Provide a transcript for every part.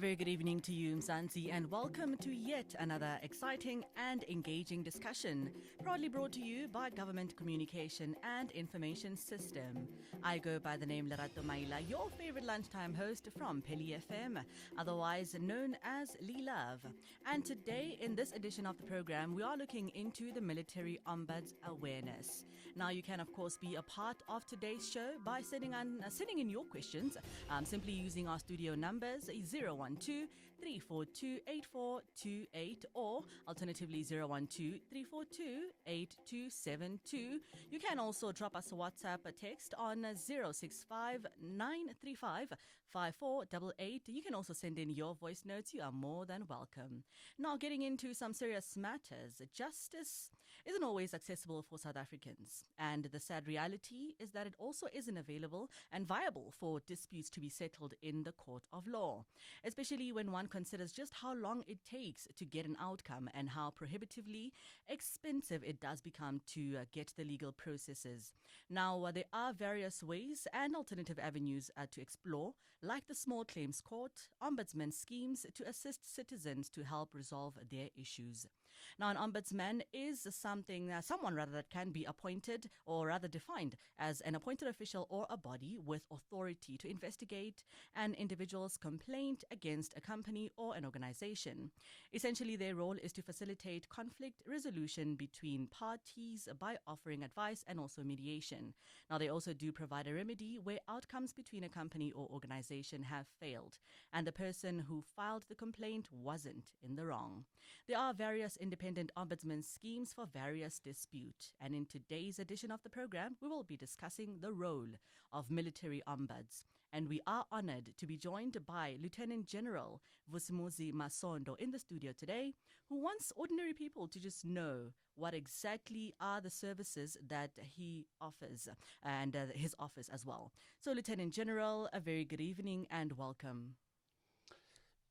very good evening to you, Mzansi, and welcome to yet another exciting and engaging discussion, proudly brought to you by Government Communication and Information System. I go by the name Lerato Maila, your favorite lunchtime host from Peli FM, otherwise known as Lee Love. And today, in this edition of the program, we are looking into the Military Ombud's awareness. Now, you can, of course, be a part of today's show by sending in your questions, simply using our studio numbers 012-342-8428 or alternatively 012-342-8272. You can also drop us a WhatsApp text on 065-935-5488. You can also send in your voice notes. You are more than welcome. Now, getting into some serious matters, justice isn't always accessible for South Africans. And the sad reality is that it also isn't available and viable for disputes to be settled in the court of law, especially when one considers just how long it takes to get an outcome and how prohibitively expensive it does become to get the legal processes. Now, there are various ways and alternative avenues to explore, like the small claims court, ombudsman schemes to assist citizens to help resolve their issues. Now, an ombudsman is someone that can be appointed or rather defined as an appointed official or a body with authority to investigate an individual's complaint against a company or an organization. Essentially, their role is to facilitate conflict resolution between parties by offering advice and also mediation. Now, they also do provide a remedy where outcomes between a company or organization have failed and the person who filed the complaint wasn't in the wrong. There are various independent ombudsman schemes for various disputes, and in today's edition of the program, we will be discussing the role of military ombuds. And we are honored to be joined by Lieutenant General Vusumuzi Masondo in the studio today, who wants ordinary people to just know what exactly are the services that he offers and his office as well. So, Lieutenant General, a very good evening and welcome.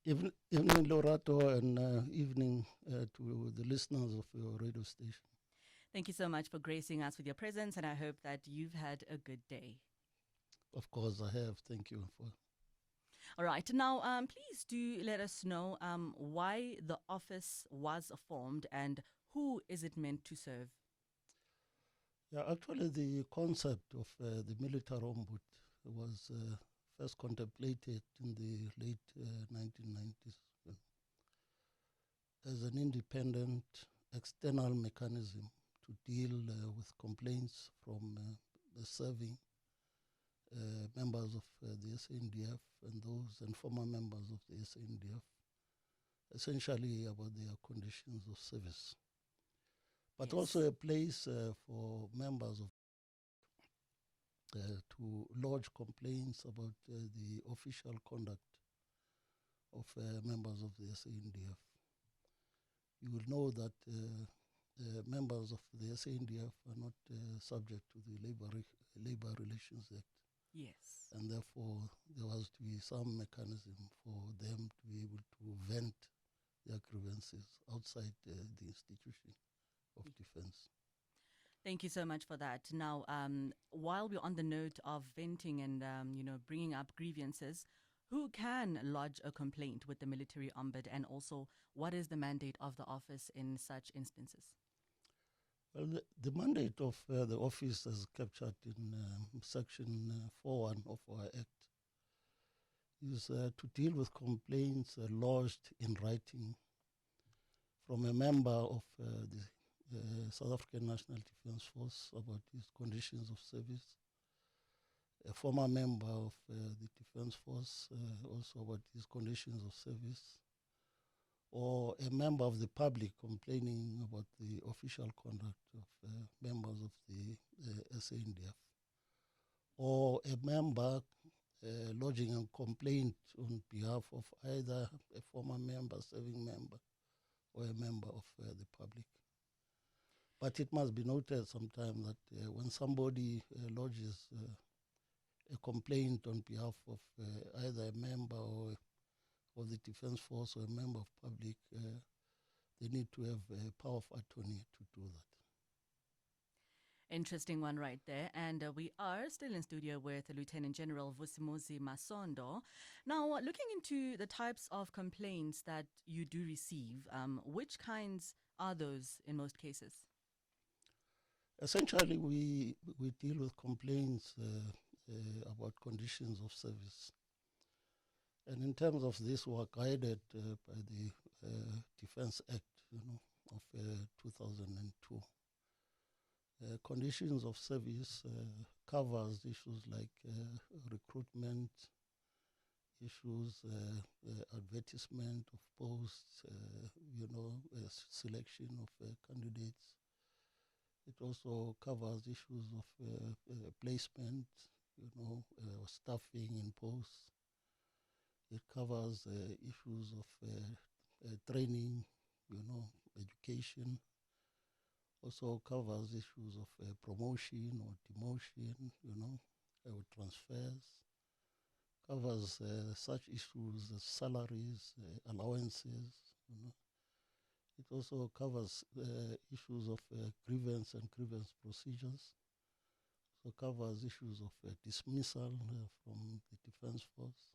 Evening, Lorato, and evening to the listeners of your radio station. Thank you so much for gracing us with your presence, and I hope that you've had a good day. Of course, I have. Thank you for. All right. Now, please do let us know why the office was formed and who is it meant to serve? Yeah, actually, the concept of the military ombud was first contemplated in the late 1990s as an independent external mechanism to deal with complaints from the serving members of the SANDF and former members of the SANDF, essentially about their conditions of service. But Yes. also a place for members of to lodge complaints about the official conduct of members of the SANDF. You will know that members of the SANDF are not subject to the Labor Relations Act. Yes. And therefore, there was to be some mechanism for them to be able to vent their grievances outside the institution of defense. Thank you so much for that. Now, while we're on the note of venting and, bringing up grievances, who can lodge a complaint with the military ombud, and also what is the mandate of the office in such instances? Well, the mandate of the office is captured in Section 4.1 of our Act is to deal with complaints lodged in writing from a member of the South African National Defence Force about his conditions of service, a former member of the Defence Force also about his conditions of service, or a member of the public complaining about the official conduct of members of the SANDF, or a member lodging a complaint on behalf of either a former member, serving member, or a member of the public. But it must be noted sometime that when somebody lodges a complaint on behalf of either a member or of the Defence Force or a member of public, they need to have a power of attorney to do that. Interesting one right there. And we are still in studio with Lieutenant General Vusumuzi Masondo. Now, looking into the types of complaints that you do receive, which kinds are those in most cases? Essentially, we deal with complaints about conditions of service. And in terms of this, we are guided by the Defense Act, of 2002. Conditions of service covers issues like recruitment, issues, advertisement of posts, selection of candidates. It also covers issues of placement, staffing in posts. It covers issues of training, education. Also covers issues of promotion or demotion, or transfers. Covers such issues as salaries, allowances, It also covers issues of grievance and grievance procedures. So covers issues of dismissal from the defense force.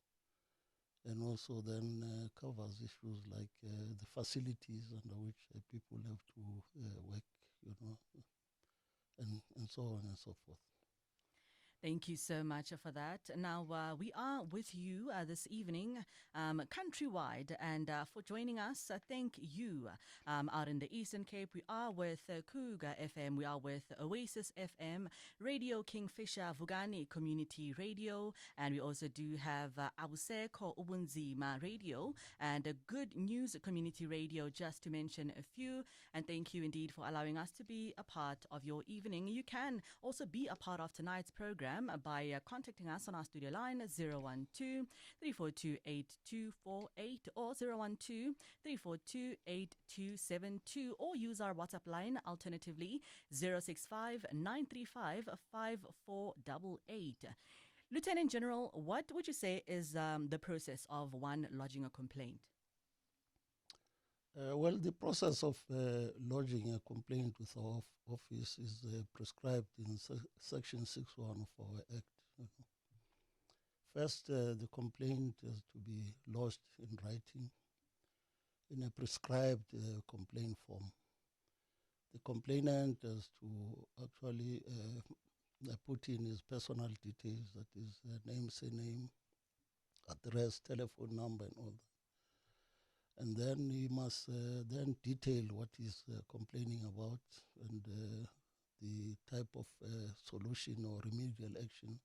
And also then covers issues like the facilities under which people have to work, and so on and so forth. Thank you so much for that. Now, we are with you this evening, countrywide, and for joining us, thank you. Out in the Eastern Cape, we are with Cougar FM, we are with Oasis FM, Radio Kingfisher, Vugani Community Radio, and we also do have Abuseko Ubunzima Radio, and Good News Community Radio, just to mention a few. And thank you indeed for allowing us to be a part of your evening. You can also be a part of tonight's program by contacting us on our studio line 012 342 8248 or 012 342 8272, or use our WhatsApp line alternatively 065 935 5488. Lieutenant General, what would you say is the process of one lodging a complaint? Well, the process of lodging a complaint with our office is prescribed in Section 6.1 of our Act. First, the complaint is to be lodged in writing in a prescribed complaint form. The complainant has to actually put in his personal details, that is name, surname, address, telephone number, and all that. And then he must then detail what he's complaining about and the type of solution or remedial action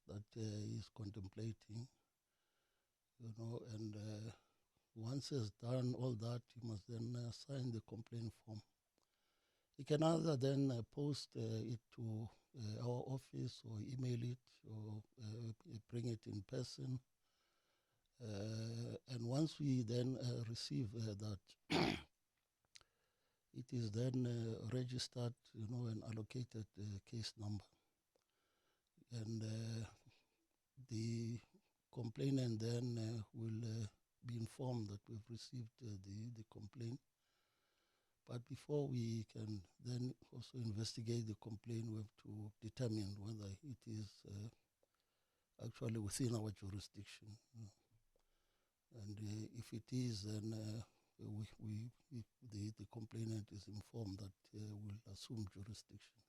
that he's contemplating, and once he's done all that, he must then sign the complaint form. He can either then post it to our office or email it or bring it in person. And once we then receive that, it is then registered, and allocated case number. And the complainant then will be informed that we've received the complaint. But before we can then also investigate the complaint, we have to determine whether it is actually within our jurisdiction. And if it is, then the complainant is informed that we'll assume jurisdiction.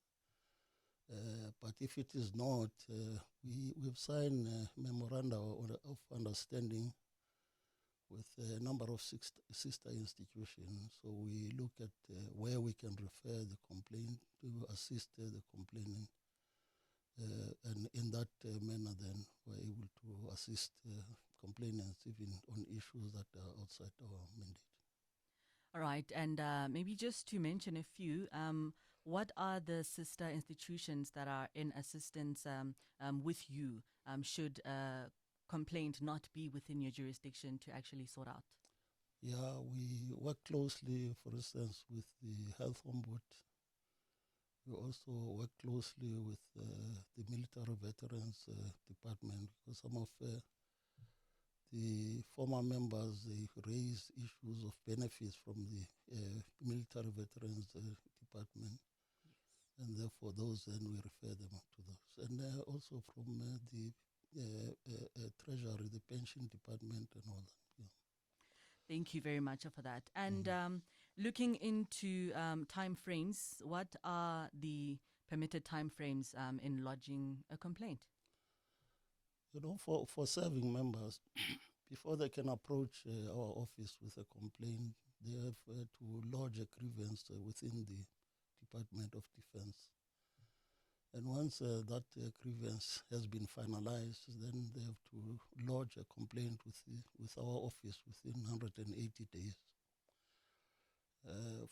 But if it is not, we've signed a memoranda of understanding with a number of sister institutions. So we look at where we can refer the complaint to assist the complainant. And in that manner, then we're able to assist complainants even on issues that are outside our mandate. All right, and maybe just to mention a few, what are the sister institutions that are in assistance with you should a complaint not be within your jurisdiction to actually sort out? Yeah, we work closely, for instance, with the Health Ombud. We also work closely with the Military Veterans Department, because some of the former members, they raised issues of benefits from the Military Veterans Department. Yes. And and therefore those then we refer them to those. And also from the Treasury, the Pension Department and all that. Yeah. Thank you very much for that. And looking into time frames, what are the permitted time frames in lodging a complaint? You know, for serving members, before they can approach our office with a complaint, they have to lodge a grievance within the Department of Defense. And once that grievance has been finalized, then they have to lodge a complaint with our office within 180 days.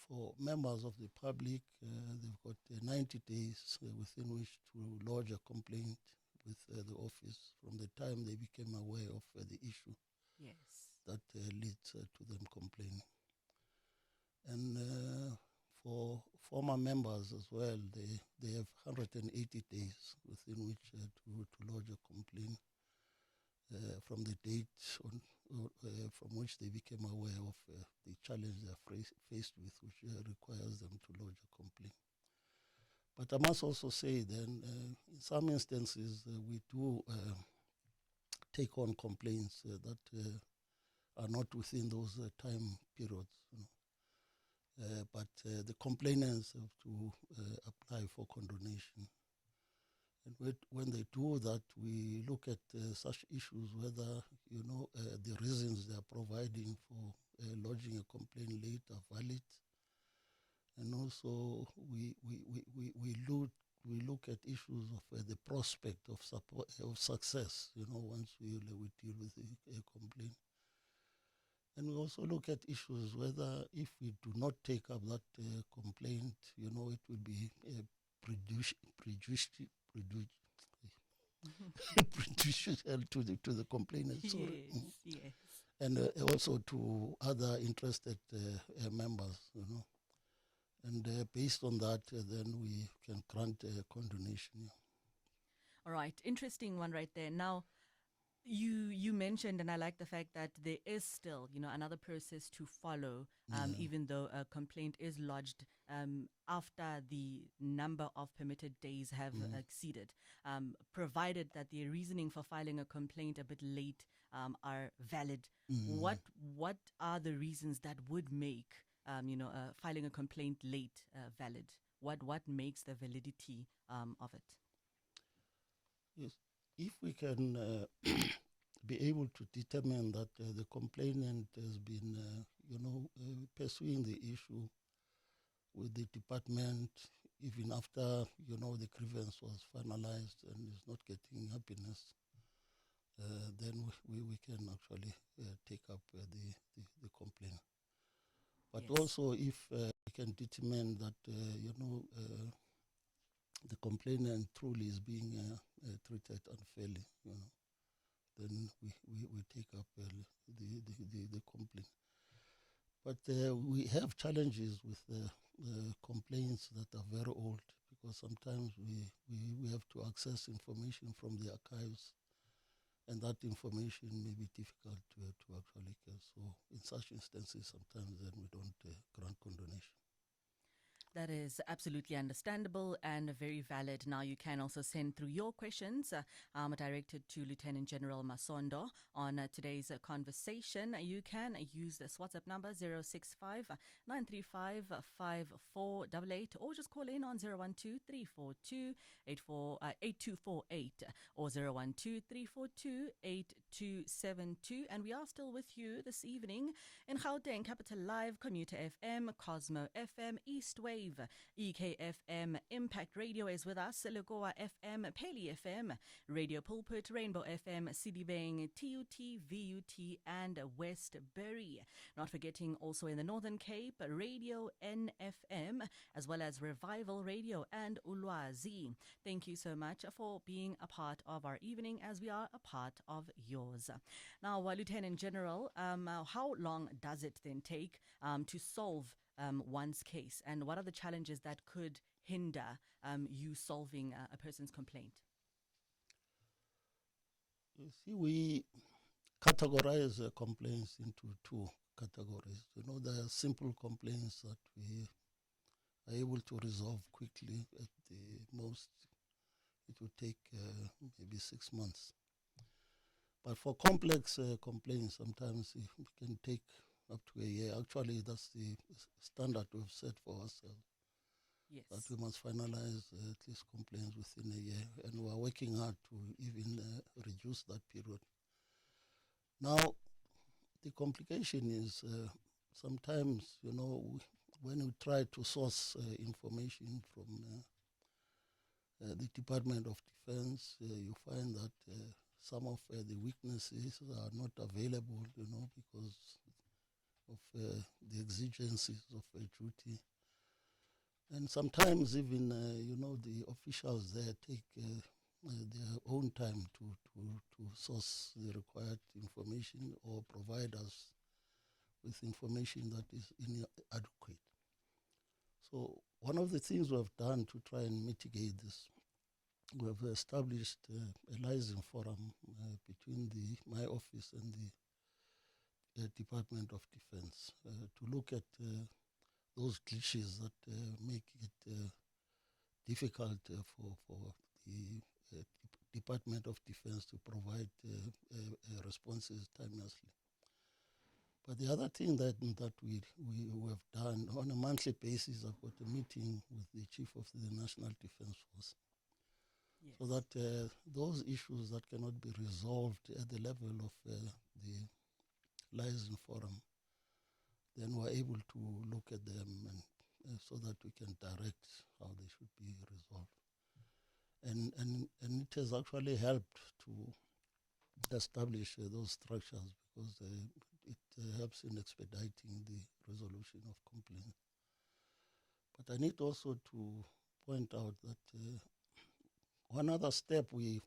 For members of the public, they've got 90 days within which to lodge a complaint with the office from the time they became aware of the issue. Yes. That leads to them complaining. And for former members as well, they have 180 days within which to lodge a complaint from the date from which they became aware of the challenge they are faced with, which requires them to lodge a complaint. But I must also say then, in some instances, we do take on complaints that are not within those time periods. You know. But the complainants have to apply for condonation. And when they do that, we look at such issues, whether, you know, the reasons they are providing for lodging a complaint late are valid. And also we look at issues of the prospect of success, you know, once we deal with a complaint. And we also look at issues whether if we do not take up that complaint, you know, it will be prejudicial to the complainant. Yes, Sorry. yes. And also to other interested members, you know. And based on that, then we can grant condonation. Yeah. All right, interesting one right there. Now, you mentioned, and I like the fact that there is still, you know, another process to follow, even though a complaint is lodged after the number of permitted days have exceeded, provided that the reasoning for filing a complaint a bit late are valid. What are the reasons that would make filing a complaint late valid? What makes the validity of it? Yes, if we can be able to determine that the complainant has been, pursuing the issue with the department, even after, you know, the grievance was finalized and is not getting happiness, then we can actually take up the complaint. But Yes. also if we can determine that, the complainant truly is being treated unfairly, you know, then we take up the complaint. But we have challenges with complaints that are very old, because sometimes we have to access information from the archives, and that information may be difficult to actually get. So in such instances, sometimes then we don't grant condonation. That is absolutely understandable and very valid. Now, you can also send through your questions directed to Lieutenant General Masondo on today's conversation. You can use this WhatsApp number 065 935 5488, or just call in on 012 342 8248 or 012 342 8272. And we are still with you this evening in Gauteng, Capital Live, Commuter FM, Cosmo FM, East Wave, EKFM, Impact Radio is with us, Legoa FM, Peli FM, Radio Pulpit, Rainbow FM, Sidibeng, TUT, VUT, and Westbury. Not forgetting also in the Northern Cape, Radio NFM, as well as Revival Radio and Ulwazi. Thank you so much for being a part of our evening, as we are a part of yours. Now, Lieutenant General, how long does it then take to solve one's case, and what are the challenges that could hinder you solving a person's complaint? You see, we categorize complaints into two categories. You know, there are simple complaints that we are able to resolve quickly at the most it would take maybe 6 months. But for complex complaints, sometimes it can take up to a year. Actually, that's the standard we've set for ourselves, Yes. that we must finalize at least complaints within a year. And we are working hard to even reduce that period. Now, the complication is sometimes, when we try to source information from the Department of Defense, you find that some of the weaknesses are not available, because of the exigencies of duty. And sometimes even, the officials there take their own time to source the required information or provide us with information that is inadequate. So one of the things we've done to try and mitigate this, we've established a liaison forum between my office and the Department of Defense to look at those glitches that make it difficult for the Department of Defense to provide responses timelessly. But the other thing that we have done on a monthly basis, I've got a meeting with the Chief of the National Defense Force, Yes. so that those issues that cannot be resolved at the level of the liaison forum, then we're able to look at them and so that we can direct how they should be resolved. And it has actually helped to establish those structures, because it helps in expediting the resolution of complaints. But I need also to point out that one other step we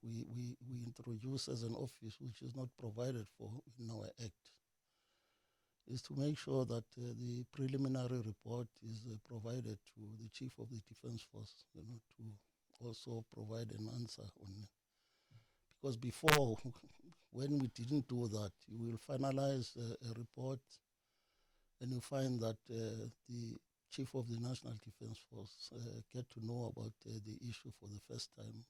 introduce as an office, which is not provided for in our act, is to make sure that the preliminary report is provided to the Chief of the Defense Force, to also provide an answer on it. Because before, when we didn't do that, you will finalize a report and you find that the Chief of the National Defense Force get to know about the issue for the first time.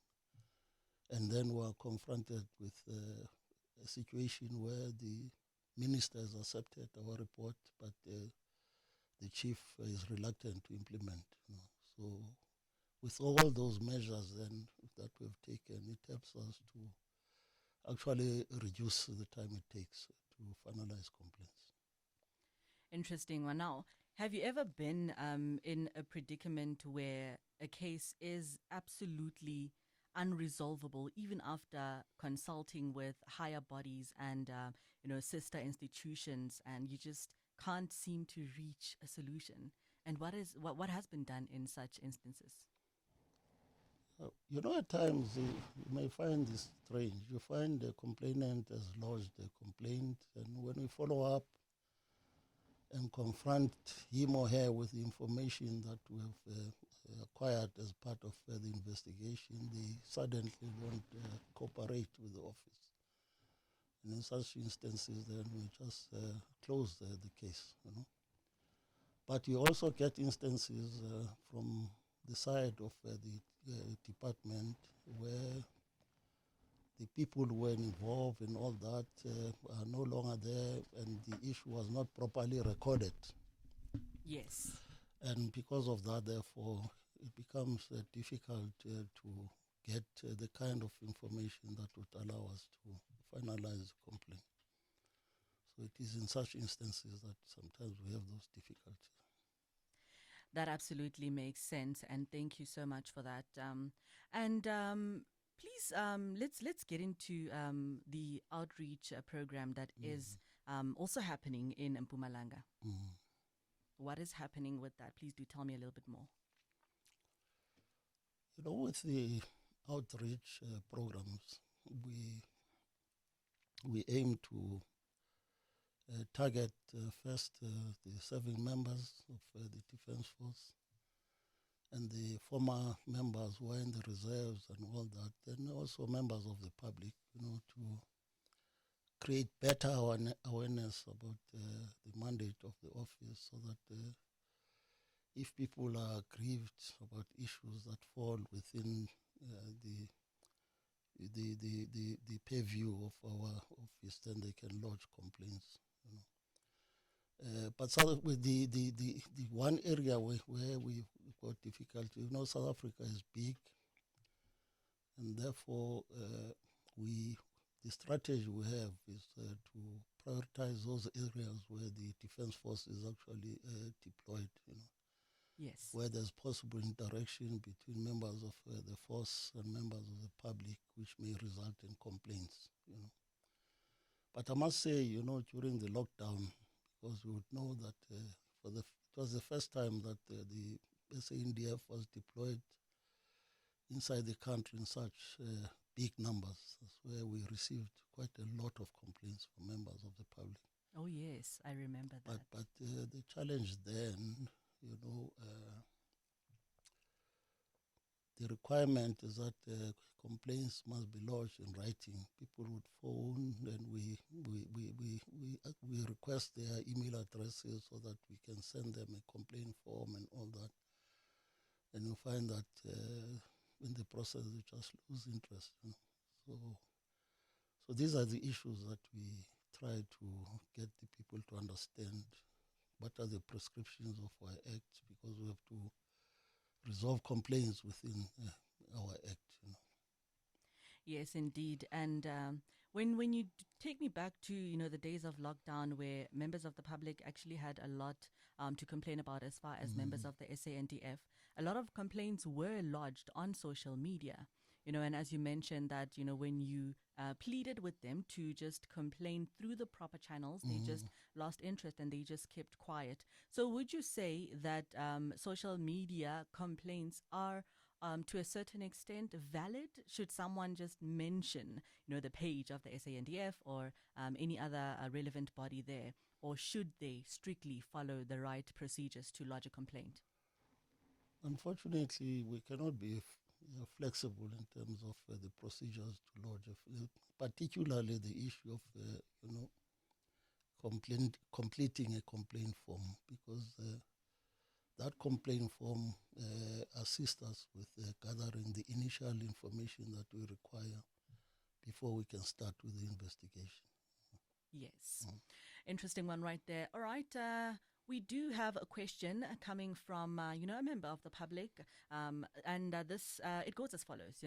And then we are confronted with a situation where the ministers accepted our report, but the chief is reluctant to implement. So with all those measures then that we've taken, it helps us to actually reduce the time it takes to finalize complaints. Interesting one. Now, have you ever been in a predicament where a case is absolutely unresolvable, even after consulting with higher bodies and sister institutions, and you just can't seem to reach a solution? And what has been done in such instances? At times you may find this strange. You find the complainant has lodged a complaint, and when we follow up and confront him or her with the information that we have acquired as part of the investigation, they suddenly don't cooperate with the office. And in such instances, then we just close the case. But you also get instances from the side of the department where the people who were involved in all that are no longer there, and the issue was not properly recorded. Yes. And because of that, therefore, it becomes difficult to get the kind of information that would allow us to finalize the complaint. So it is in such instances that sometimes we have those difficulties. That absolutely makes sense, and thank you so much for that. Please, let's get into the outreach program that is also happening in Mpumalanga. What is happening with that? Please do tell me a little bit more. With the outreach programs, we aim to target first the serving members of the Defense Force and the former members who are in the reserves and all that, and also members of the public, to create better awareness about the mandate of the office, so that if people are grieved about issues that fall within the purview of our office, then they can lodge complaints. You know. But with the one area where we've got difficulty, South Africa is big, and therefore the strategy we have is to prioritize those areas where the defense force is actually deployed. Yes. Where there's possible interaction between members of the force and members of the public, which may result in complaints. But I must say, during the lockdown, because we would know that it was the first time that the SANDF was deployed inside the country in such big numbers. That's where we received quite a lot of complaints from members of the public. Oh, yes, I remember that. But the challenge then, the requirement is that complaints must be lodged in writing. People would phone, and we request their email addresses so that we can send them a complaint form and all that. And you find that in the process they just lose interest. So these are the issues that we try to get the people to understand. What are the prescriptions of our act? Because we have to resolve complaints within our act. Yes, indeed. And when you take me back to the days of lockdown, where members of the public actually had a lot to complain about as far as members of the SANDF, a lot of complaints were lodged on social media. And as you mentioned that, when you pleaded with them to just complain through the proper channels, they just lost interest and they just kept quiet. So would you say that social media complaints are to a certain extent valid? Should someone just mention, the page of the SANDF or any other relevant body there? Or should they strictly follow the right procedures to lodge a complaint? Unfortunately, we cannot be flexible in terms of the procedures to lodge, particularly the issue of completing a complaint form, because that complaint form assists us with gathering the initial information that we require before we can start with the investigation. Yes. Interesting one right there. All right. We do have a question coming from, a member of the public. And this, it goes as follows.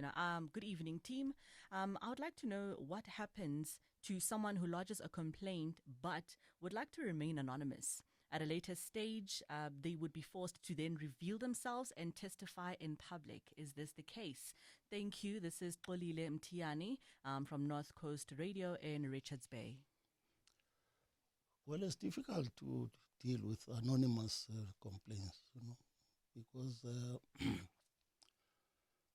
Good evening, team. I would like to know what happens to someone who lodges a complaint but would like to remain anonymous. At a later stage, they would be forced to then reveal themselves and testify in public. Is this the case? Thank you. This is Polile Mtiani from North Coast Radio in Richards Bay. Well, it's difficult to deal with anonymous complaints, because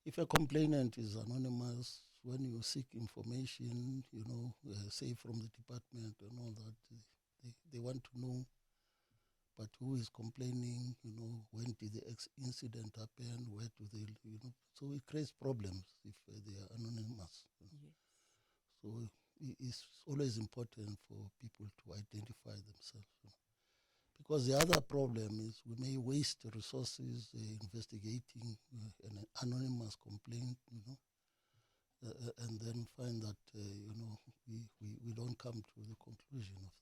if a complainant is anonymous, when you seek information, say from the department and all that, they want to know, but who is complaining, when did the incident happen, where do they, so it creates problems if they are anonymous. Yes. So it's always important for people to identify themselves. Because the other problem is we may waste resources investigating an anonymous complaint, and then find that, we don't come to the conclusion of that.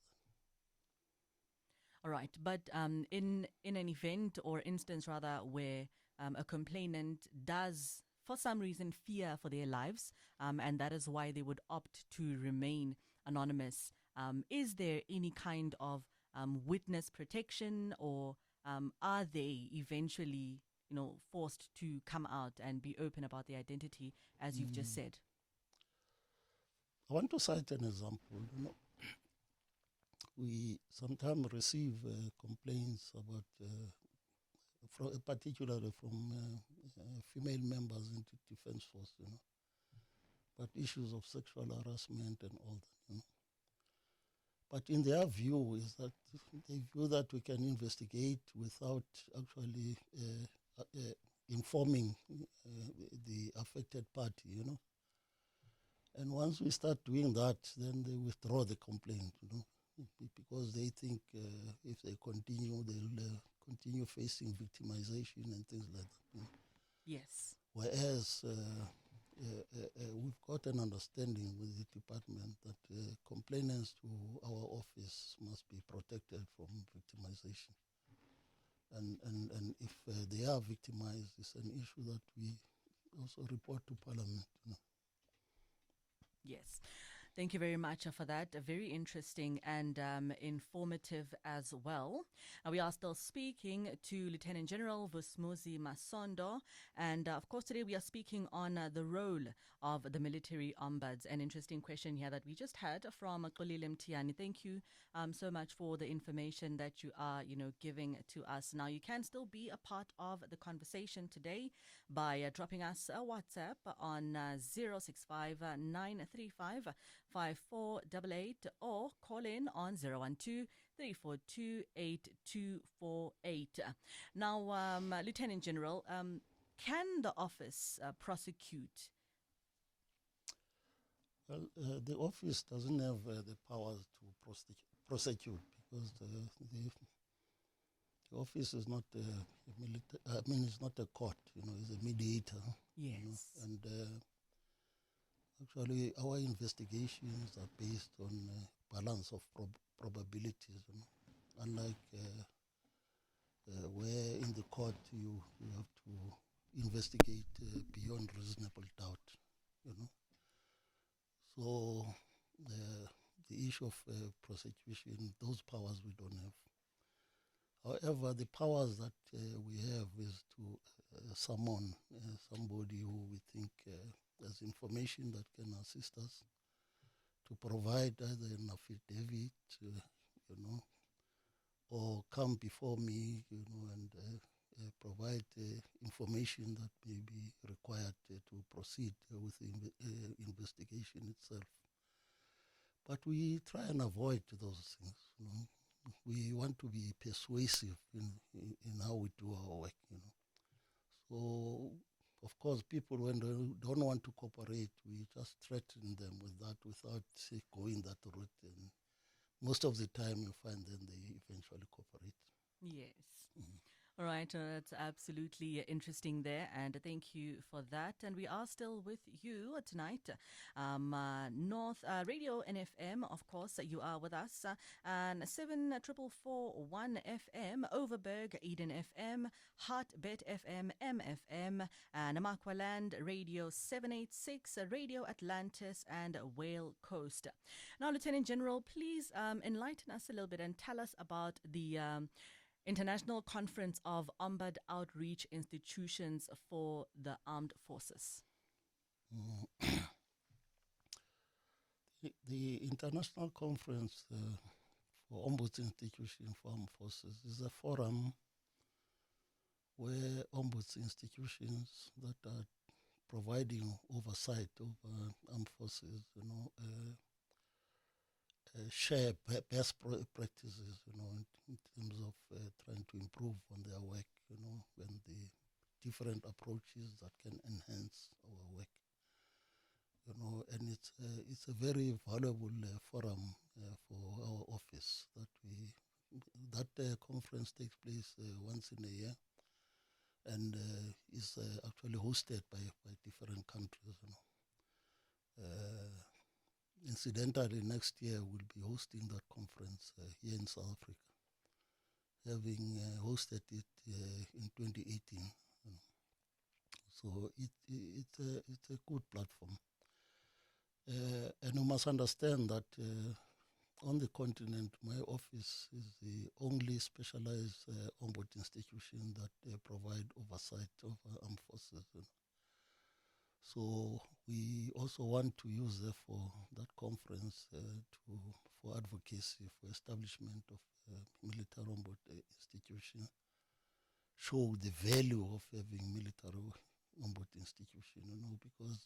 All right. But in an event or instance, rather, where a complainant does, for some reason, fear for their lives, and that is why they would opt to remain anonymous, is there any kind of witness protection, or are they eventually, forced to come out and be open about their identity, as you've just said? I want to cite an example. We sometimes receive complaints about, particularly from female members in the defense force, but issues of sexual harassment and all that, But in their view is that they view that we can investigate without actually informing the affected party, And once we start doing that, then they withdraw the complaint, because they think if they continue, they'll continue facing victimization and things like that. Yes. Whereas we've got an understanding with the department that complainants to our office must be protected from victimization. And if they are victimized, it's an issue that we also report to Parliament. Yes. Thank you very much for that. Very interesting and informative as well. We are still speaking to Lieutenant General Vusumuzi Masondo. And of course, today we are speaking on the role of the military ombuds. An interesting question here that we just had from Xolile Mtiani. Thank you so much for the information that you are, giving to us. Now, you can still be a part of the conversation today by dropping us a WhatsApp on 065 935 5488 or call in on 012-342-8248. Now, Lieutenant General, can the office prosecute? Well, the office doesn't have the powers to prosecute because the office is not it's not a court, it's a mediator. Yes. And actually, our investigations are based on balance of probabilities. Unlike where in the court you have to investigate beyond reasonable doubt. So the issue of prosecution, those powers we don't have. However, the powers that we have is to summon somebody who we think has information that can assist us, to provide either an affidavit, or come before me, and provide information that may be required to proceed with the investigation itself. But we try and avoid those things. We want to be persuasive in how we do our work. So, of course, people, when they don't want to cooperate, we just threaten them with that without going that route. And most of the time, you find them they eventually cooperate. Yes. All right, that's absolutely interesting there, and thank you for that. And we are still with you tonight. North Radio NFM, of course, you are with us, and 7441 FM, Overberg, Eden FM, Heartbeat FM, MFM, and Namakwaland Radio 786, Radio Atlantis, and Whale Coast. Now, Lieutenant General, please enlighten us a little bit and tell us about the International Conference of Ombud Outreach Institutions for the Armed Forces. The International Conference for Ombuds Institutions for Armed Forces is a forum where ombuds institutions that are providing oversight over armed forces, share best practices, in terms of trying to improve on their work, and the different approaches that can enhance our work, and it's a very valuable forum for our office that conference takes place once in a year, and is actually hosted by different countries, Incidentally, next year we'll be hosting that conference here in South Africa, having hosted it in 2018. So it's a good platform. And you must understand that on the continent, my office is the only specialized ombud institution that provide oversight of armed forces. So we also want to use, therefore, that conference for advocacy, for establishment of military ombud institution, show the value of having military ombud institution, because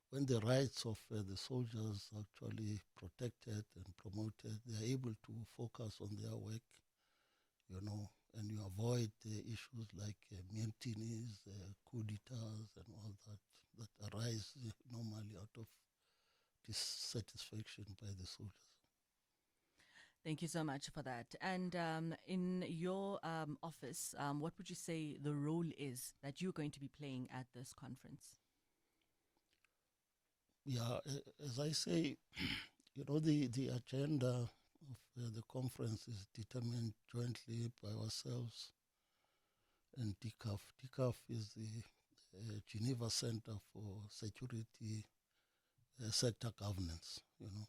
when the rights of the soldiers are actually protected and promoted, they are able to focus on their work, and you avoid issues like mutinies, coup d'etats, and all that arise normally out of dissatisfaction by the soldiers. Thank you so much for that. And in your office, what would you say the role is that you're going to be playing at this conference? Yeah, as I say, the agenda of the conference is determined jointly by ourselves and DCAF. DCAF is the Geneva Center for Security Sector Governance. Yes.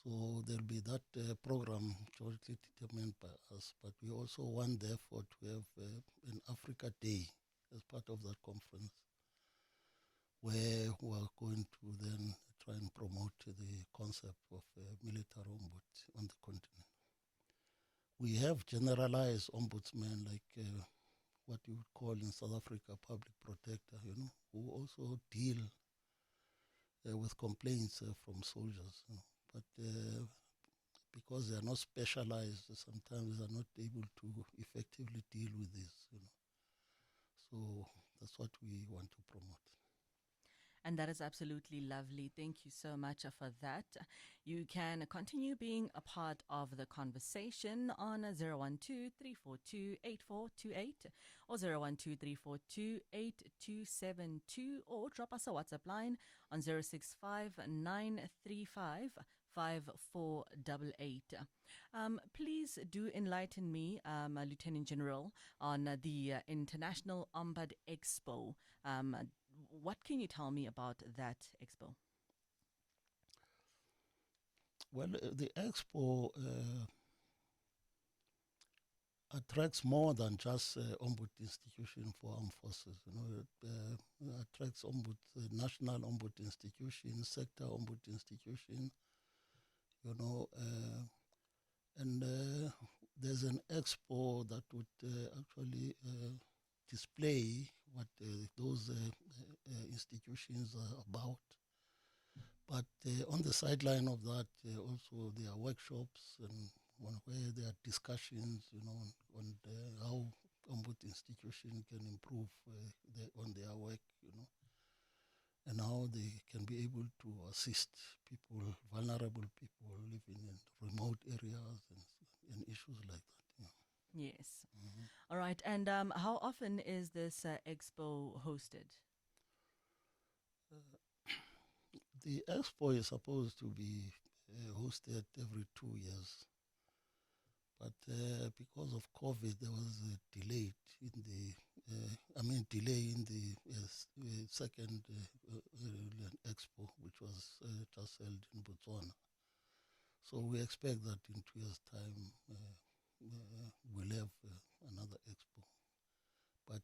So there'll be that program jointly determined by us, but we also want, therefore, to have an Africa Day as part of that conference, where we are going to then try and promote the concept of military ombud on the continent. We have generalized ombudsmen like what you would call in South Africa public protector, who also deal with complaints from soldiers. But because they are not specialized, sometimes they are not able to effectively deal with this. So that's what we want to promote. And that is absolutely lovely. Thank you so much for that. You can continue being a part of the conversation on 012-342-8428 or 012-342-8272 or drop us a WhatsApp line on 065-935-5488. Please do enlighten me, Lieutenant General, on the International Ombud Expo. What can you tell me about that expo? Well, the expo attracts more than just Ombud institution for armed forces. It attracts Ombud, national Ombud institution, sector Ombud institution. And there's an expo that would actually display what those institutions are about. But on the sideline of that, also there are workshops and where there are discussions, on how Ombud institution can improve on their work, and how they can be able to assist people, vulnerable people living in remote areas and issues like that. Yes. All right. And how often is this expo hosted? The expo is supposed to be hosted every 2 years, but because of COVID, there was a delay in the second expo, which was just held in Botswana. So we expect that in 2 years' time we'll have another expo. But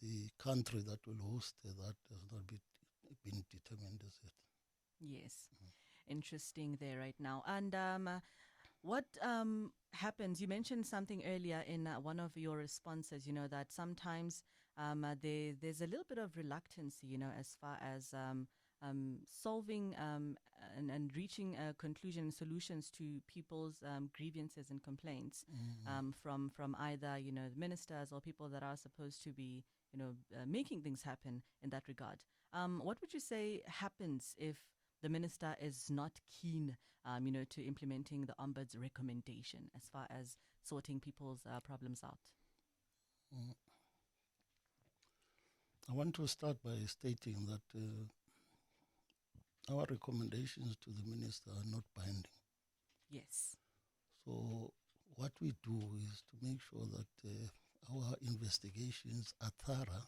the country that will host that has not been determined as yet. Yes. Interesting there right now. And what happens? You mentioned something earlier in one of your responses, that sometimes there's a little bit of reluctance, as far as solving and reaching a conclusion and solutions to people's grievances and complaints from either, the ministers or people that are supposed to be, making things happen in that regard. What would you say happens if the minister is not keen, to implementing the Ombud's recommendation as far as sorting people's problems out? Mm. I want to start by stating that our recommendations to the minister are not binding. Yes. So what we do is to make sure that our investigations are thorough,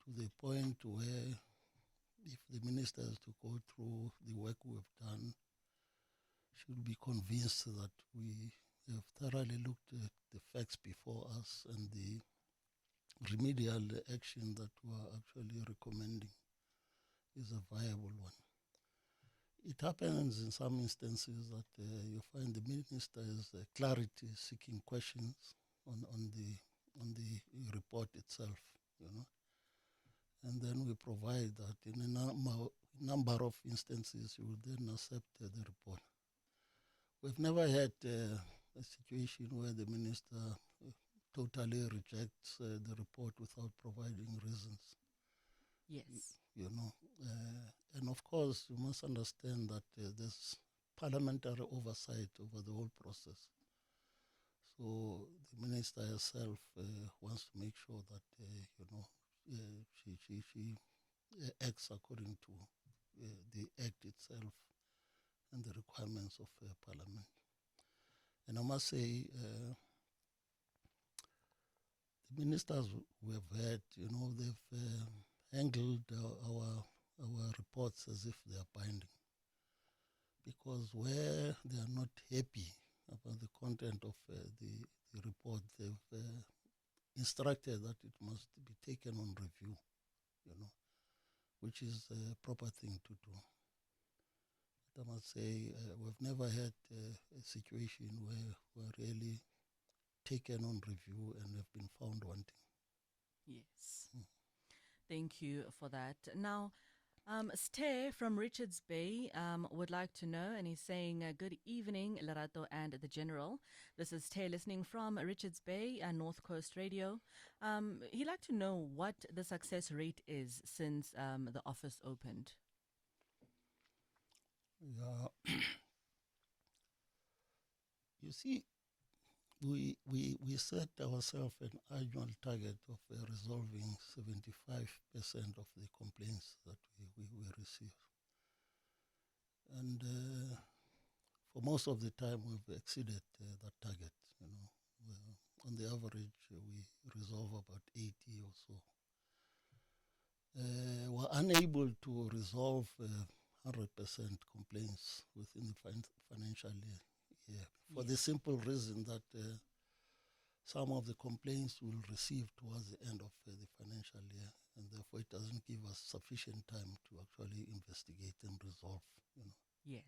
to the point where if the minister has to go through the work we have done, should be convinced that we have thoroughly looked at the facts before us and the remedial action that we are actually recommending is a viable one. It happens in some instances that you find the minister is clarity-seeking questions on the report itself, and then we provide that. In a number of instances, you will then accept the report. We've never had a situation where the minister totally rejects the report without providing reasons. Yes. And of course, you must understand that there's parliamentary oversight over the whole process. So the minister herself wants to make sure that she acts according to the act itself and the requirements of parliament. And I must say, the ministers we have had, they've handled our reports as if they are binding. Because where they are not happy about the content of the report, they've instructed that it must be taken on review, which is a proper thing to do. But I must say, we've never had a situation where we're really taken on review and have been found wanting. Yes. Thank you for that. Now, Ste from Richards Bay would like to know, and he's saying, good evening, Lerato and the General. This is Ste listening from Richards Bay and North Coast Radio. He'd like to know what the success rate is since the office opened. Yeah. You see, we set ourselves an annual target of resolving 75% of the complaints that we receive. And for most of the time, we've exceeded that target. On the average, we resolve about 80 or so. We're unable to resolve 100% complaints within the financial year. For the simple reason that some of the complaints we'll receive towards the end of the financial year, and therefore it doesn't give us sufficient time to actually investigate and resolve. Yes.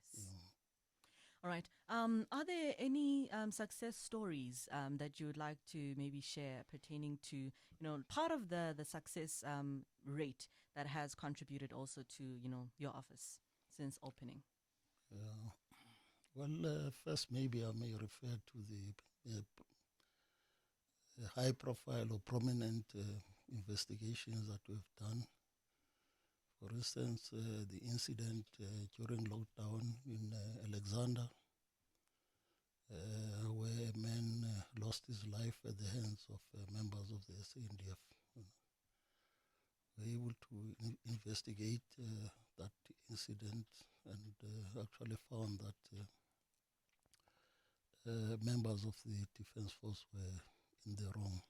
All right. Are there any success stories that you would like to maybe share pertaining to, part of the success rate that has contributed also to, your office since opening? Well, first maybe I may refer to the high-profile or prominent investigations that we've done. For instance, the incident during lockdown in Alexander, where a man lost his life at the hands of members of the SANDF. We were able to investigate that incident and actually found that members of the Defence Force were in the wrong.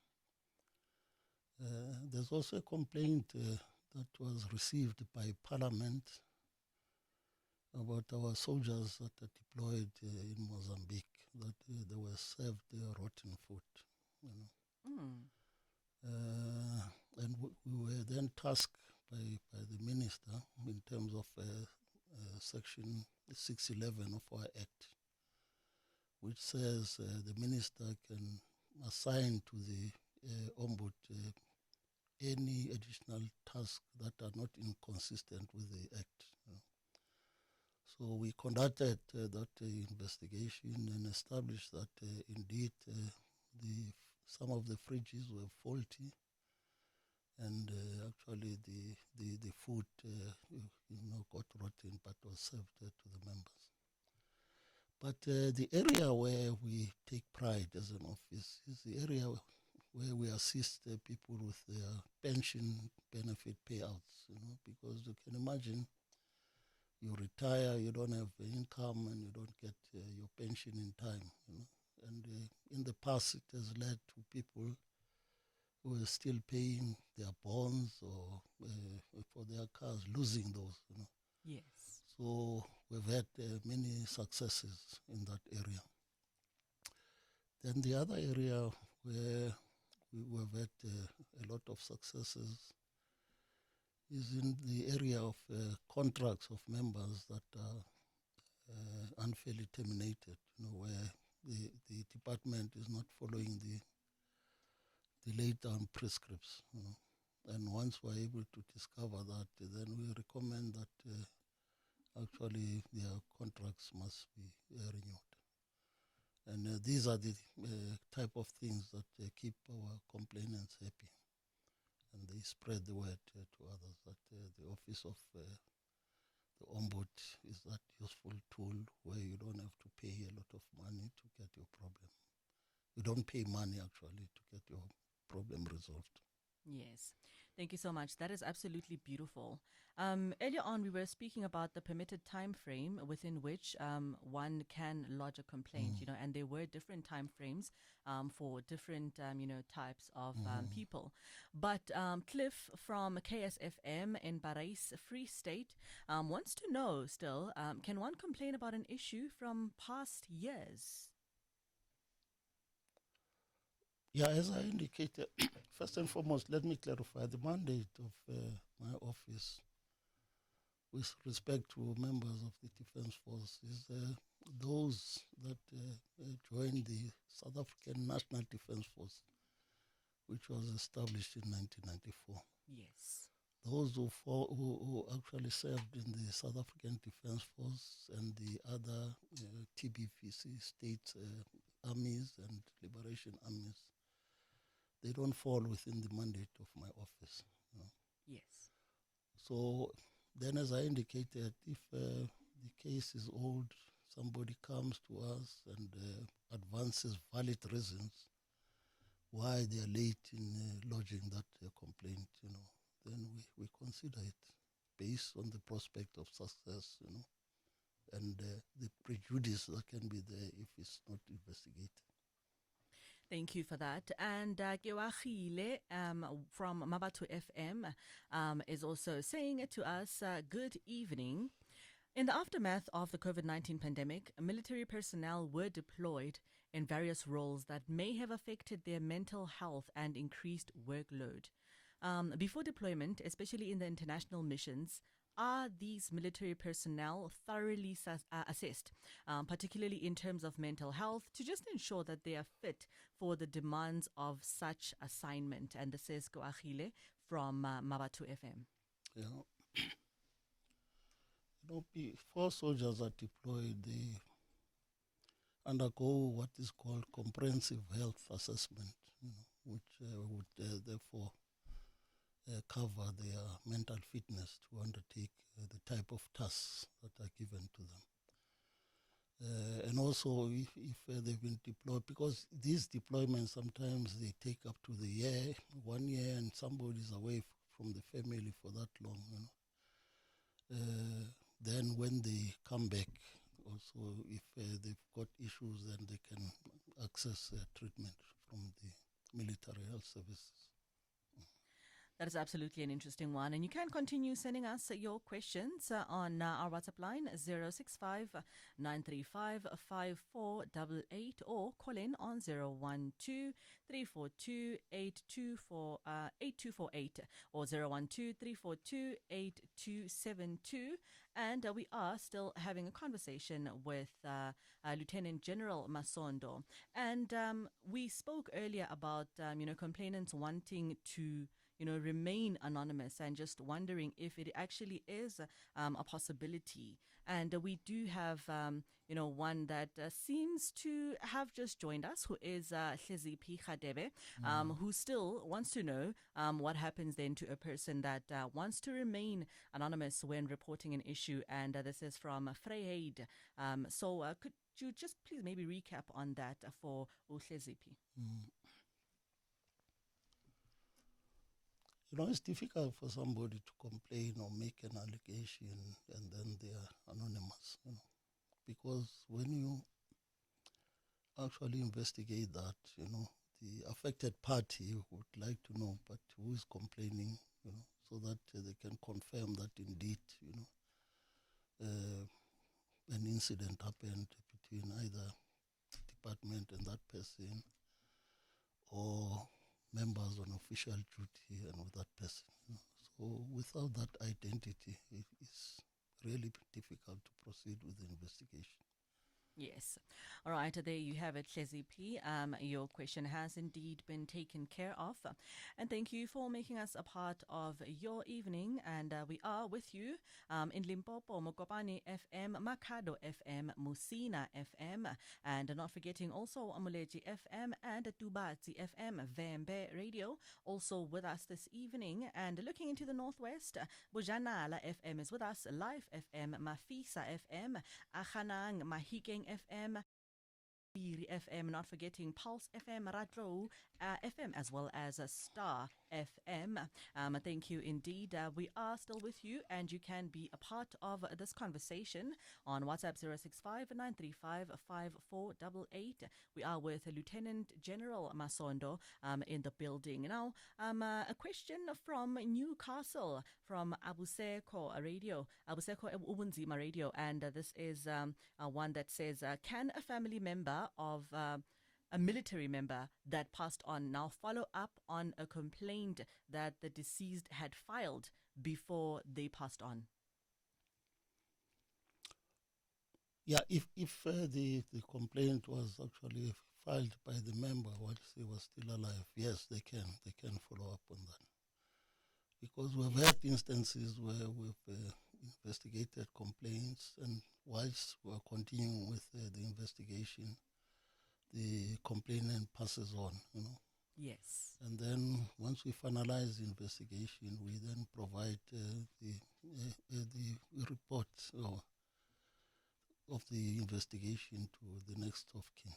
There's also a complaint that was received by Parliament about our soldiers that are deployed in Mozambique, that they were served rotten food. And we were then tasked by the minister in terms of section 611 of our act, which says the minister can assign to the Ombud any additional tasks that are not inconsistent with the act. So we conducted that investigation and established that indeed some of the fridges were faulty, and actually the food got rotten but was served to the members. But the area where we take pride as an office is the area where we assist people with their pension benefit payouts, because you can imagine you retire, you don't have income, and you don't get your pension in time. And in the past, it has led to people who are still paying their bonds or for their cars, losing those. Yes. So we've had many successes in that area. Then the other area where we've had a lot of successes is in the area of contracts of members that are unfairly terminated, where the department is not following the laid down prescripts. And once we're able to discover that, then we recommend that actually their contracts must be renewed. And these are the type of things that keep our complainants happy. And they spread the word to others that the office of the Ombud is that useful tool where you don't have to pay a lot of money to get your problem. You don't pay money actually to get your problem resolved. Yes. Thank you so much. That is absolutely beautiful. Earlier on, we were speaking about the permitted time frame within which one can lodge a complaint, and there were different time frames for different, types of people. But Cliff from KSFM in Barais, Free State, wants to know still, can one complain about an issue from past years? Yeah, as I indicated, first and foremost, let me clarify the mandate of my office with respect to members of the Defence Force is those that joined the South African National Defence Force, which was established in 1994. Yes. Those who actually served in the South African Defence Force and the other TBVC state armies and liberation armies, they don't fall within the mandate of my office. Yes. So then, as I indicated, if the case is old, somebody comes to us and advances valid reasons why they are late in lodging that complaint, then we consider it based on the prospect of success, and the prejudice that can be there if it's not investigated. Thank you for that. And Gewachile from Mabatu FM is also saying to us, good evening. In the aftermath of the COVID-19 pandemic, military personnel were deployed in various roles that may have affected their mental health and increased workload. Before deployment, especially in the international missions, are these military personnel thoroughly assessed, particularly in terms of mental health, to just ensure that they are fit for the demands of such assignment? And this is Goachile from Mabatu FM. Yeah. Before soldiers are deployed, they undergo what is called comprehensive health assessment, which would therefore cover their mental fitness to undertake the type of tasks that are given to them. And also if they've been deployed, because these deployments sometimes they take up to 1 year, and somebody's away from the family for that long, then when they come back, also if they've got issues, then they can access treatment from the military health services. That is absolutely an interesting one. And you can continue sending us your questions on our WhatsApp line 065 935 5488 or call in on 012 342 8248 or 012 342 8272. And we are still having a conversation with Lieutenant General Masondo. And we spoke earlier about, complainants wanting to remain anonymous and just wondering if it actually is a possibility. And we do have, one that seems to have just joined us, who is Hleziphi Khadebe, who still wants to know what happens then to a person that wants to remain anonymous when reporting an issue. And this is from Vryheid. So could you just please maybe recap on that for Hleziphi? It's difficult for somebody to complain or make an allegation and then they are anonymous, because when you actually investigate that, the affected party would like to know, but who is complaining, so that they can confirm that indeed, an incident happened between either department and that person, or members on official duty and with that person. So without that identity, it is really difficult to proceed with the investigation. Yes. All right. There you have it, Hlezi P. Your question has indeed been taken care of. And thank you for making us a part of your evening. And we are with you in Limpopo, Mokopane FM, Makado FM, Musina FM, and not forgetting also Amuleji FM and Tubatsi FM, Vembe Radio, also with us this evening. And looking into the Northwest, Bujanala FM is with us, Live FM, Mafisa FM, Achanang, Mahikeng FM, FM, not forgetting Pulse FM, Radro FM, as well as Star FM. Thank you indeed. We are still with you, and you can be a part of this conversation on WhatsApp 065 We are with Lieutenant General Masondo in the building. Now, a question from Newcastle, from Abuseko Radio, Abuseko Ubunzima Radio, and this is one that says, can a family member of a military member that passed on now follow up on a complaint that the deceased had filed before they passed on? Yeah, if the complaint was actually filed by the member whilst he was still alive, yes, they can follow up on that. Because we've had instances where we've investigated complaints, and whilst we're continuing with the investigation, the complainant passes on, Yes. And then once we finalize the investigation, we then provide the report of the investigation to the next of kin.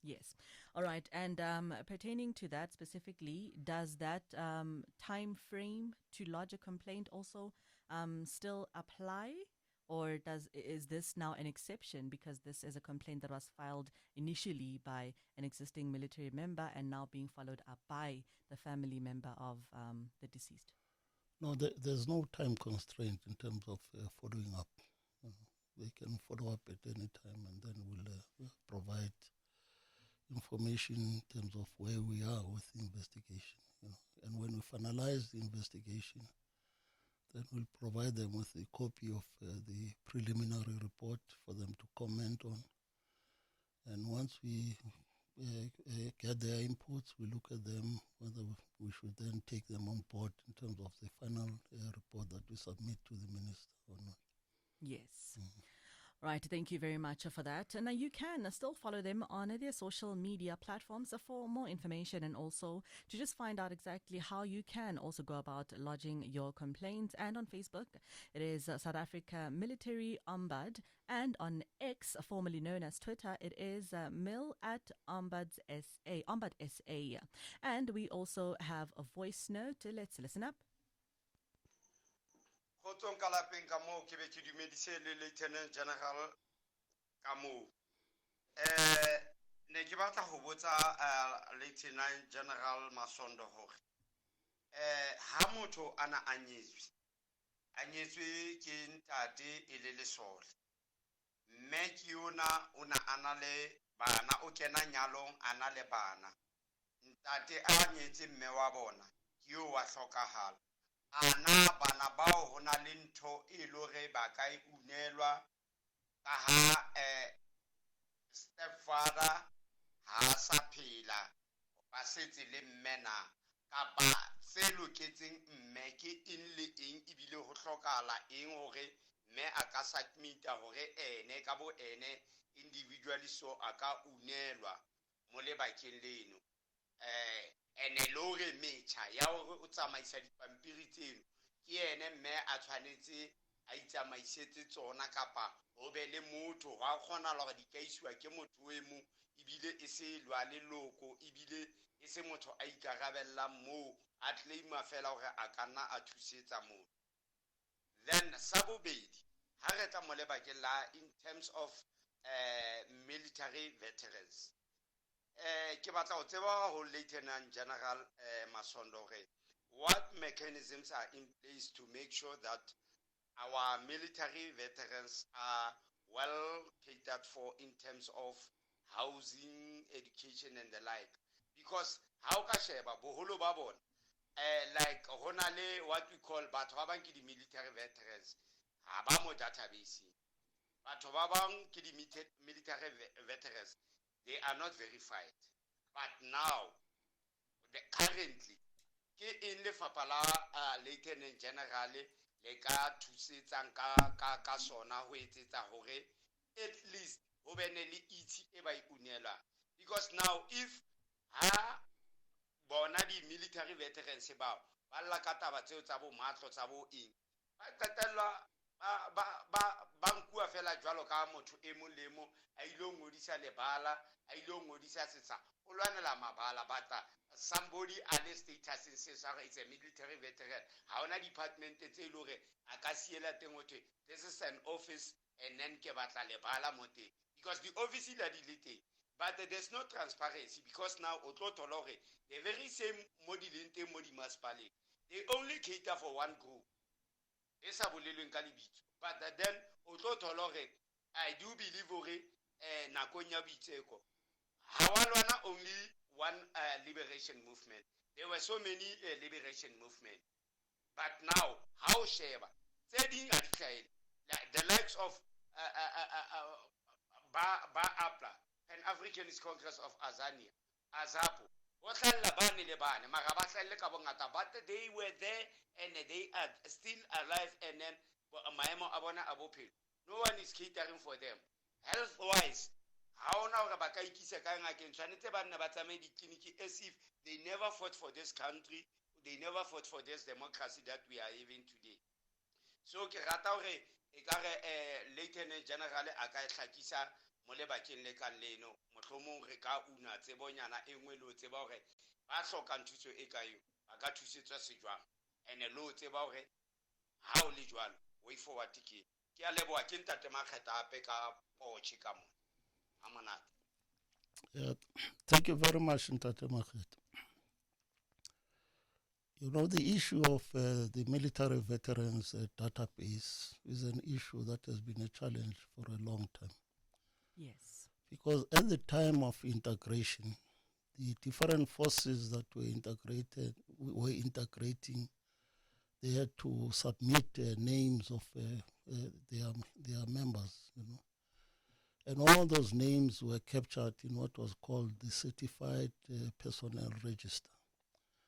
Yes. All right. And pertaining to that specifically, does that time frame to lodge a complaint also still apply? Or is this now an exception because this is a complaint that was filed initially by an existing military member and now being followed up by the family member of the deceased? No, there's no time constraint in terms of following up. They can follow up at any time, and then we'll provide information in terms of where we are with the investigation. And when we finalize the investigation, then we'll provide them with a copy of the preliminary report for them to comment on. And once we get their inputs, we look at them, whether we should then take them on board in terms of the final report that we submit to the minister or not. Yes. Right, thank you very much for that. And you can still follow them on their social media platforms for more information, and also to just find out exactly how you can also go about lodging your complaints. And on Facebook, it is South Africa Military Ombud, and on X, formerly known as Twitter, it is Mil at Ombud SA. And we also have a voice note. Let's listen up. Kgotsong ka lapeng ka moo ke be ke dumedise le Lieutenant General ka moo. Ne ke batla ho botsa Lieutenant General Masondo hore ha motho ana a nyetswe ke ntate e le lesole, mme ke yona o na ana le bana, o kena nyalong ana le bana, ntate a nyetse mme wa bona ke yo wa hlokahala. Ana bana bao ho na le ntho e lore ba ka e unelwa ka ha stepfather ha sa phela ba setse le mmena, kapa se loketseng mme ke eng le eng, ebile ho hlokahala eng hore mme a ka submita hore ene ka bo ene individually so a ka unelwa mo lebakeng leno. Ene lore metjha ya hore o tsamaisa dipampiri tseno ke ene mme a tshwanetse a itsamaisetse tsona, kapa ho be le motho wa kgona hore di ka iswa ke motho e mong, ebile e se lwa leloko, ebile e se motho a ikarabellang moo a claima fela hore a ka nna a thusetsa motho. Then sa bobedi, ha re tla mo lebakeng la in terms of military veterans, ke batla ho tseba ho Lieutenant General Masondo hore what mechanisms are in place to make sure that our military veterans are well catered for in terms of housing, education and the like, because how ka sheba boholo ba bona like hona le what we call batho ba bang ke di military veterans ha ba mo database, batho ba bang ke military veterans, they are not verified. But now, currently, ke eng lefapha la lieutenant general le ka thusetsang ka sona ho etsetsa hore at least ho bene le itse e ba iunelwang? Because now if ha bona di-military veterans bao ba lla ka taba tseo tsa bo matlo tsa bo eng, ba qetella ba nkuwa fela jwalo ka motho e mong le mong a ile ngodisa lebala, a ile ngodisa setsha o lwanela mabala, but somebody a le statuseng se sa re it's a military veteran. Ha ona department tse ile hore a ka siela teng ho thwe this is an office and then ke batla lebala mo teng, because the office la di le teng, but there's no transparency. Because now o tlo thola hore the very same mo di leng teng mo di masepaleng, they only cater for one group e sa bolelweng ka lebitso, but then o tlo thola hore I do believe hore nakong ya boitseko ha wa lwana only one liberation movement, there were so many liberation movement. But now how sheba tse ding a di tlhaele, the likes of ba APLA, Pan-Africanist Congress of Azania, AZAPO, ho hlalla bane le bane mara ba hlalle ka bongata, but they were there and they are still alive, and then maemo a bona a bophelo, no one is catering for them. Health wise ha ona hore ba ka ikisa ka ngakeng, tshwanetse ba nne ba tsamaye ditleliniki as if they never fought for this country, they never fought for this democracy that we are having today. So ke rata hore e ka re lieutenant general a ka hlakisa mo lebakeng le kang leno, mohlomong re ka una tsebonyana e nngwe le ho tseba hore ba hlokang thuso e ka eo ba ka thusetswa sejwang, and le ho tseba hore ha o le jwalo way forward ke a leboha ke ntate Makgetha hape ka potche ka mo ha monate. Yeah, thank you very much, Ntate Makgetha. You know, the issue of the military veterans database is an issue that has been a challenge for a long time. Yes. Because at the time of integration, the different forces that were integrating, they had to submit names of their members, you know. And all those names were captured in what was called the Certified Personnel Register.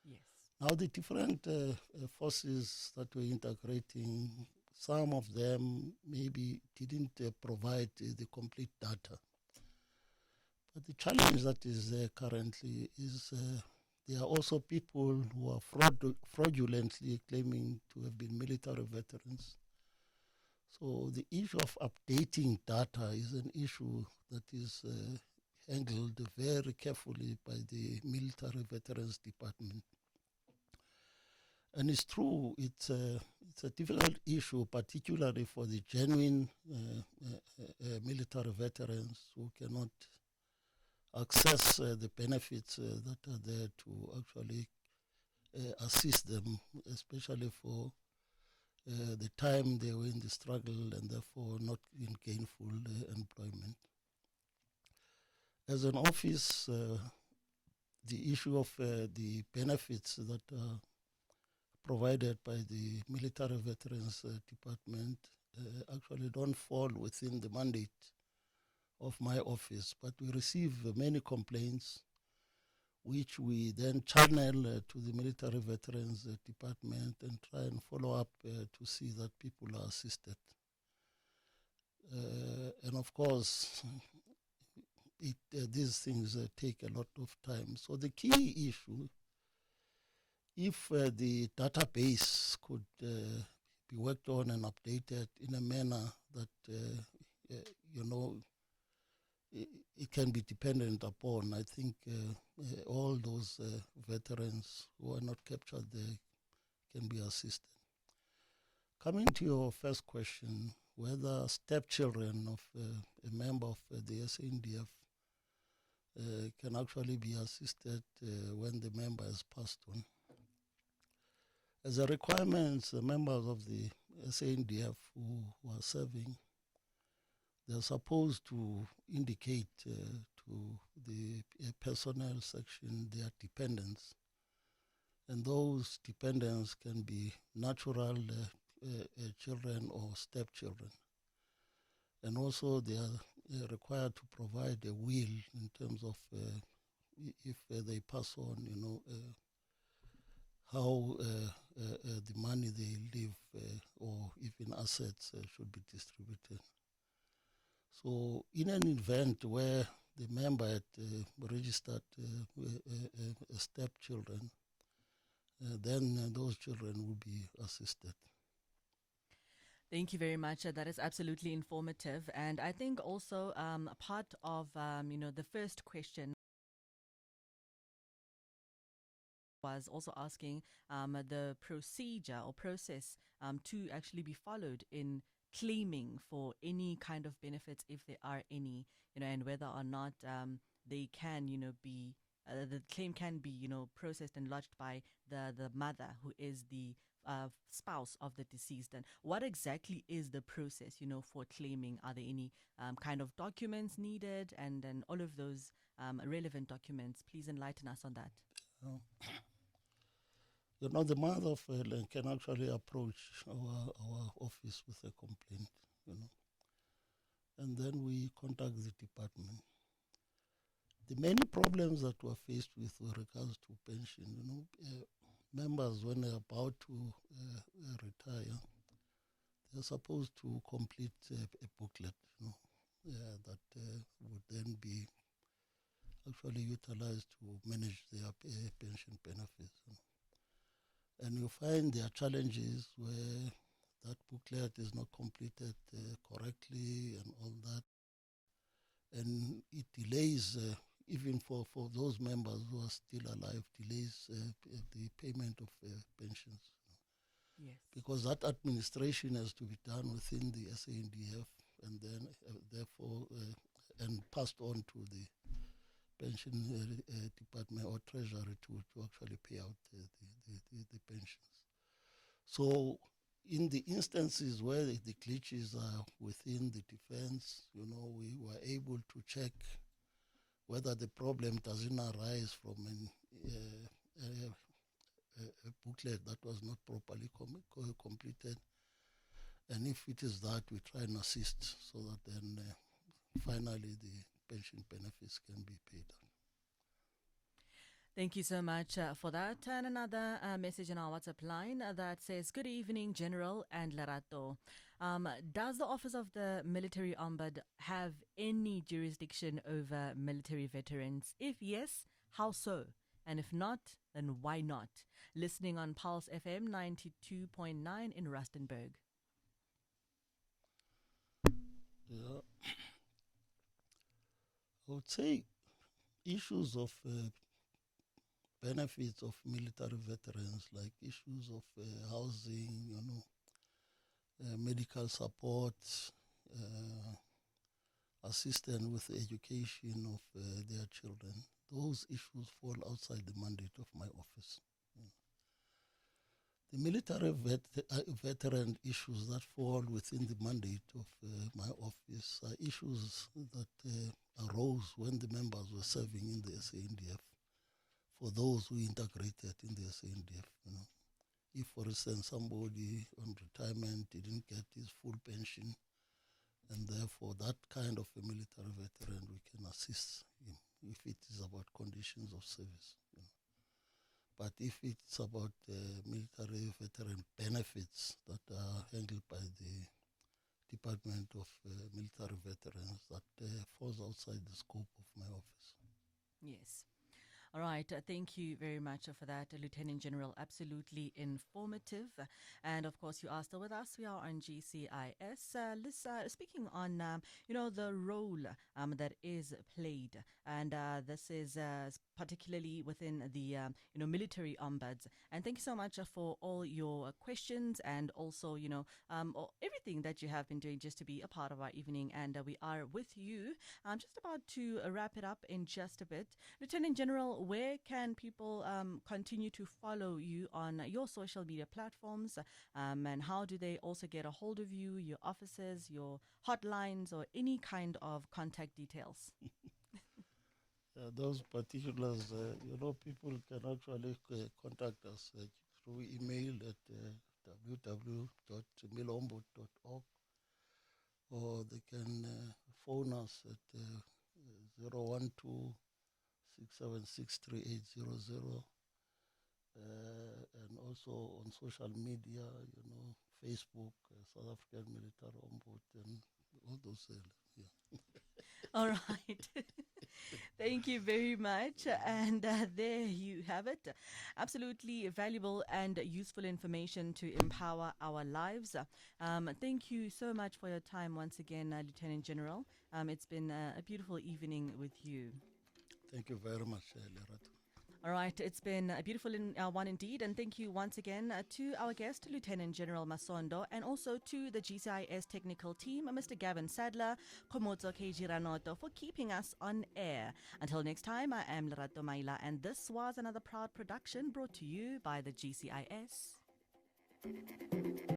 Yes. Now, the different forces that were integrating, some of them maybe didn't provide the complete data. But the challenge that is there currently is there are also people who are fraudulently claiming to have been military veterans. So the issue of updating data is an issue that is handled very carefully by the Military Veterans Department. And it's true, it's a difficult issue, particularly for the genuine military veterans who cannot access the benefits that are there to actually assist them, especially for the time they were in the struggle and therefore not in gainful employment. As an office, the issue of the benefits that are provided by the Military Veterans Department actually don't fall within the mandate of my office, but we receive many complaints which we then channel to the Military Veterans Department and try and follow up to see that people are assisted. And of course, these things take a lot of time. So the key issue, if the database could be worked on and updated in a manner that, it can be dependent upon, I think all those veterans who are not captured there can be assisted. Coming to your first question, whether stepchildren of a member of the SANDF can actually be assisted when the member has passed on. As a requirement, the members of the SANDF who are serving, they're supposed to indicate to the personnel section their dependents. And those dependents can be natural children or stepchildren. And also they are required to provide a will in terms of if they pass on, how the money they leave or even assets should be distributed. So in an event where the member had registered stepchildren, then those children will be assisted. Thank you very much. That is absolutely informative. And I think also a part of, the first question was also asking the procedure or process to actually be followed in claiming for any kind of benefits, if there are any, and whether or not they can, be the claim can be, processed and lodged by the mother who is the spouse of the deceased. And what exactly is the process, for claiming? Are there any kind of documents needed, and then all of those relevant documents? Please enlighten us on that. Uh, the mother of can actually approach our office with a complaint, and then we contact the department. The many problems that we're faced with regards to pension, members when they're about to retire, they're supposed to complete a booklet, that would then be actually utilized to manage their pension benefits. And you find there are challenges where that booklet is not completed correctly and all that. And it delays, even for those members who are still alive, delays the payment of pensions. Yes. Because that administration has to be done within the SANDF and then therefore and passed on to the pension department or treasury to actually pay out the pensions. So in the instances where the glitches are within the defense, we were able to check whether the problem doesn't arise from a booklet that was not properly completed. And if it is that, we try and assist so that then finally the pension benefits can be paid out. Thank you so much for that. And another message in our WhatsApp line that says, "Good evening, General and Lerato. Does the Office of the Military Ombud have any jurisdiction over military veterans? If yes, how so? And if not, then why not?" Listening on Pulse FM 92.9 in Rustenburg. Yeah. I would say issues of benefits of military veterans, like issues of housing, medical support, assistance with the education of their children. Those issues fall outside the mandate of my office. The military veteran issues that fall within the mandate of my office are issues that arose when the members were serving in the SANDF, for those who integrated in the SANDF. If, for instance, somebody on retirement didn't get his full pension, and therefore that kind of a military veteran, we can assist him if it is about conditions of service. But if it's about military veteran benefits that are handled by the Department of Military Veterans, that falls outside the scope of my office. Yes. All right. Thank you very much for that, Lieutenant General. Absolutely informative. And of course, you are still with us. We are on GCIS. Speaking on, the role that is played. And this is particularly within the, military ombuds. And thank you so much for all your questions and also, everything that you have been doing just to be a part of our evening. And we are with you. I'm just about to wrap it up in just a bit. Lieutenant General, where can people continue to follow you on your social media platforms? And how do they also get a hold of you, your offices, your hotlines, or any kind of contact details? Those particulars, people can actually contact us through email at www.milombud.org, or they can phone us at 012 and also on social media, Facebook, South African Military Ombud, and all those. Yeah. All right. Thank you very much. And there you have it. Absolutely valuable and useful information to empower our lives. Thank you so much for your time once again, Lieutenant General. It's been a beautiful evening with you. Thank you very much, Lerato. All right, it's been a beautiful one indeed, and thank you once again to our guest, Lieutenant General Masondo, and also to the GCIS technical team, Mr. Gavin Sadler, Komoto Keiji Ranoto, for keeping us on air. Until next time, I am Lerato Maila, and this was another proud production brought to you by the GCIS.